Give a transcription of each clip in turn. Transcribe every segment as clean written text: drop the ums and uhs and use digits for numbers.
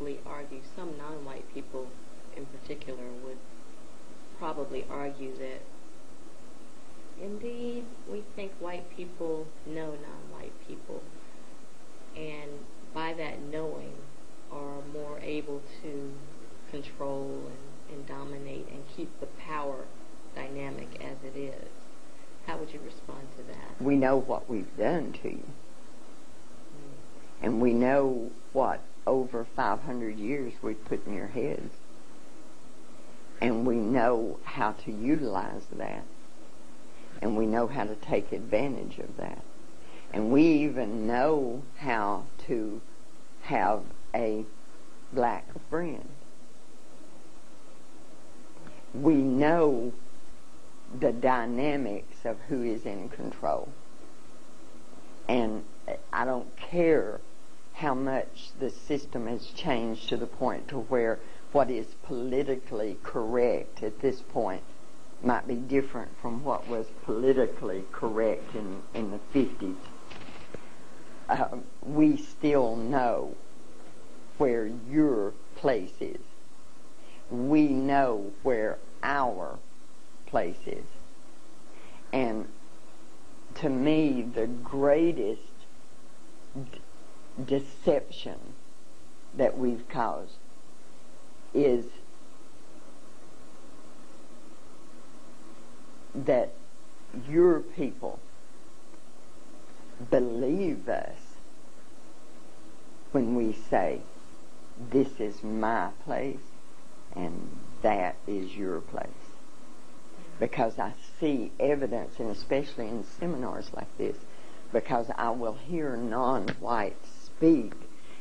probably argue, some non-white people in particular would probably argue that indeed we think white people know non-white people, and by that knowing are more able to control and dominate and keep the power dynamic as it is. How would you respond to that? We know what we've done to you. And we know what over 500 years we've put in your heads. And we know how to utilize that. And we know how to take advantage of that. And we even know how to have a black friend. We know the dynamics of who is in control. And I don't care how much the system has changed to the point to where what is politically correct at this point might be different from what was politically correct in the 50s. We still know where your place is. We know where our place is. And to me, the greatest deception that we've caused is that your people believe us when we say, this is my place and that is your place. Because I see evidence, and especially in seminars like this, because I will hear non-whites speak,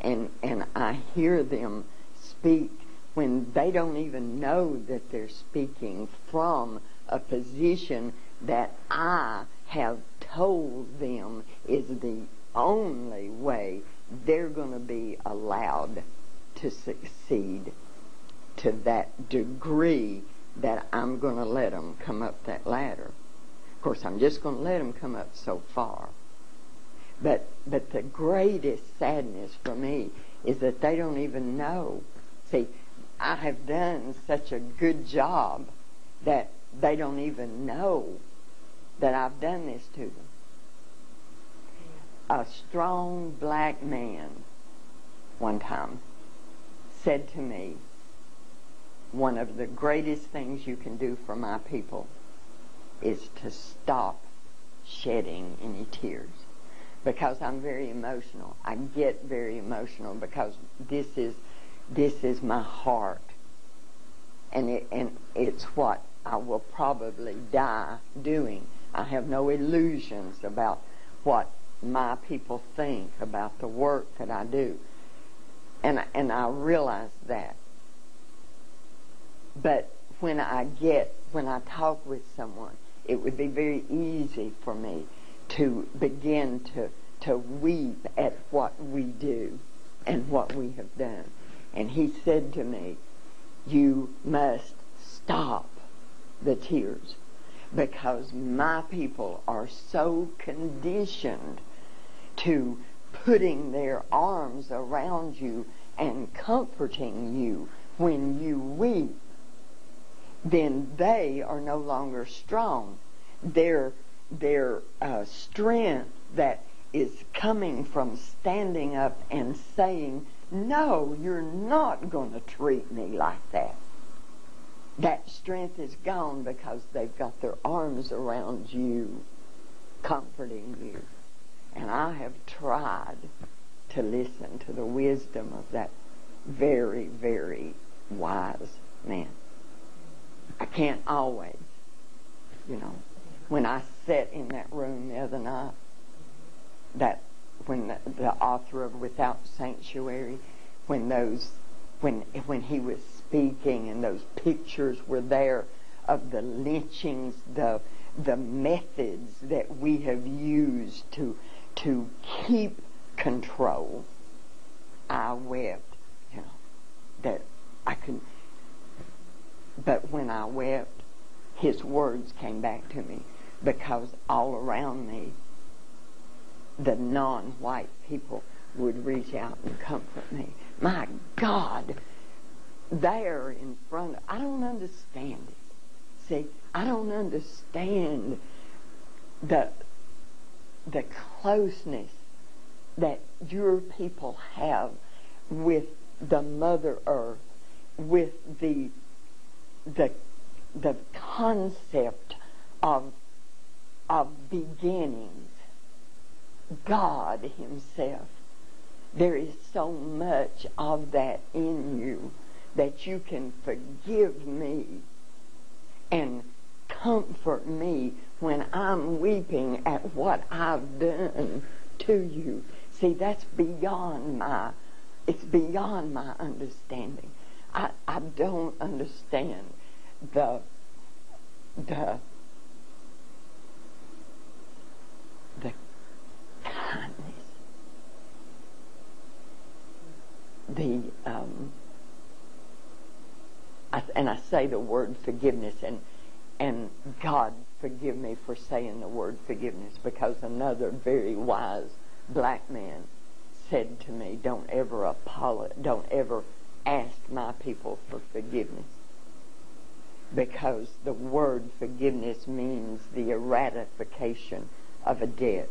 and I hear them speak when they don't even know that they're speaking from a position that I have told them is the only way they're going to be allowed to succeed to that degree that I'm going to let them come up that ladder. Of course, I'm just going to let them come up so far. But the greatest sadness for me is that they don't even know. See, I have done such a good job that they don't even know that I've done this to them. A strong black man one time said to me, one of the greatest things you can do for my people is to stop shedding any tears. Because I'm very emotional. I get very emotional because this is my heart. And it's what I will probably die doing. I have no illusions about what my people think about the work that I do. And I realize that. But when I talk with someone, it would be very easy for me to begin to weep at what we do and what we have done. And he said to me, you must stop the tears, because my people are so conditioned to putting their arms around you and comforting you when you weep, then they are no longer strong. Their strength that is coming from standing up and saying, no, you're not going to treat me like that. That strength is gone because they've got their arms around you, comforting you. And I have tried to listen to the wisdom of that very, very wise man. I can't always, When I sat in that room the other night, when the author of Without Sanctuary, when he was speaking and those pictures were there of the lynchings, the methods that we have used to keep control, I wept, that I could. But when I wept, his words came back to me, because all around me, the non-white people would reach out and comfort me. My God, there in front of, I don't understand it. See, I don't understand the closeness that your people have with the Mother Earth, with the concept of beginnings, God Himself. There is so much of that in you that you can forgive me and comfort me when I'm weeping at what I've done to you. See, that's beyond my understanding. I don't understand the kindness, and I say the word forgiveness, and God forgive me for saying the word forgiveness, because another very wise black man said to me, don't ever ask my people for forgiveness, because the word forgiveness means the ratification of a debt.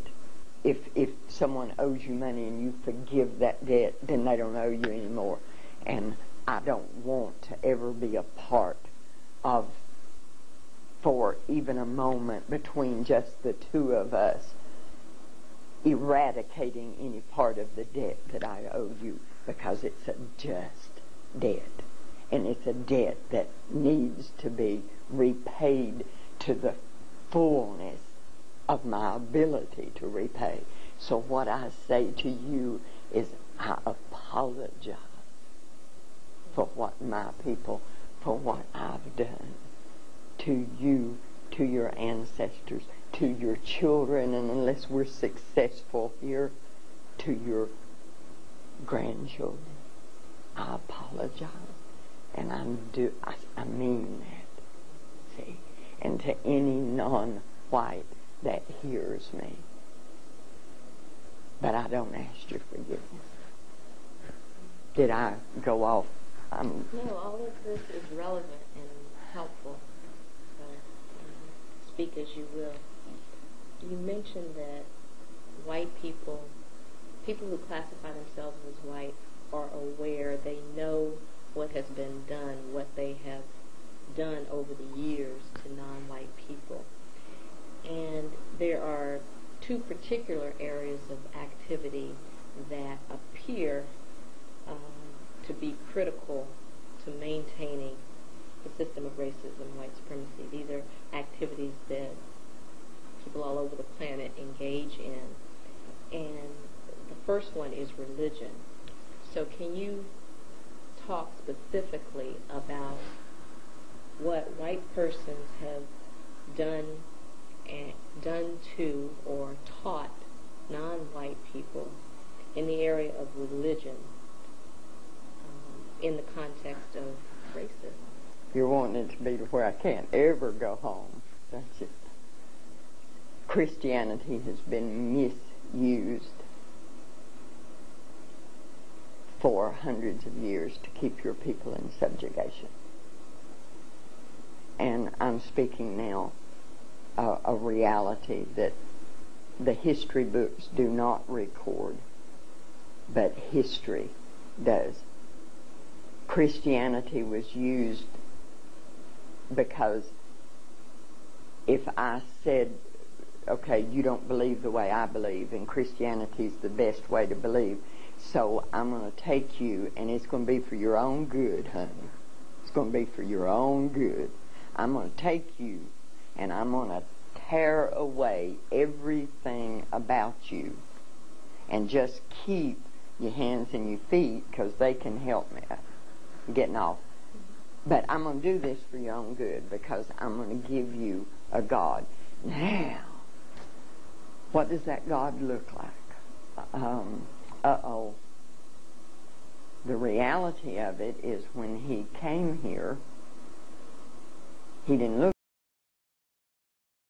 If someone owes you money and you forgive that debt, then they don't owe you anymore. And I don't want to ever be a part of, for even a moment between just the two of us, eradicating any part of the debt that I owe you, because it's a just debt. And it's a debt that needs to be repaid to the fullness of my ability to repay. So what I say to you is, I apologize for what my people, for what I've done to you, to your ancestors, to your children, and unless we're successful here, to your grandchildren. I apologize, and I mean that. See, and to any non-white that hears me, but I don't ask your forgiveness. Did I go off? No, all of this is relevant and helpful. So, speak as you will. You mentioned that white people who classify themselves as white, are aware, they know what has been done, what they have done over the years to non-white people. And there are two particular areas of activity that appear to be critical to maintaining the system of racism, white supremacy. These are activities that people all over the planet engage in. And the first one is religion. So can you talk specifically about what white persons have done to or taught non-white people in the area of religion in the context of racism? You're wanting it to be to where I can't ever go home. That's it. Christianity has been misused for hundreds of years to keep your people in subjugation. And I'm speaking now a reality that the history books do not record, but history does. Christianity was used because if I said, okay, you don't believe the way I believe, and Christianity's the best way to believe, so I'm going to take you, and it's going to be for your own good, honey. It's going to be for your own good. I'm going to take you, and I'm going to tear away everything about you, and just keep your hands and your feet, because they can help me. I'm getting off. But I'm going to do this for your own good, because I'm going to give you a God. Now, what does that God look like? The reality of it is, when he came here, he didn't look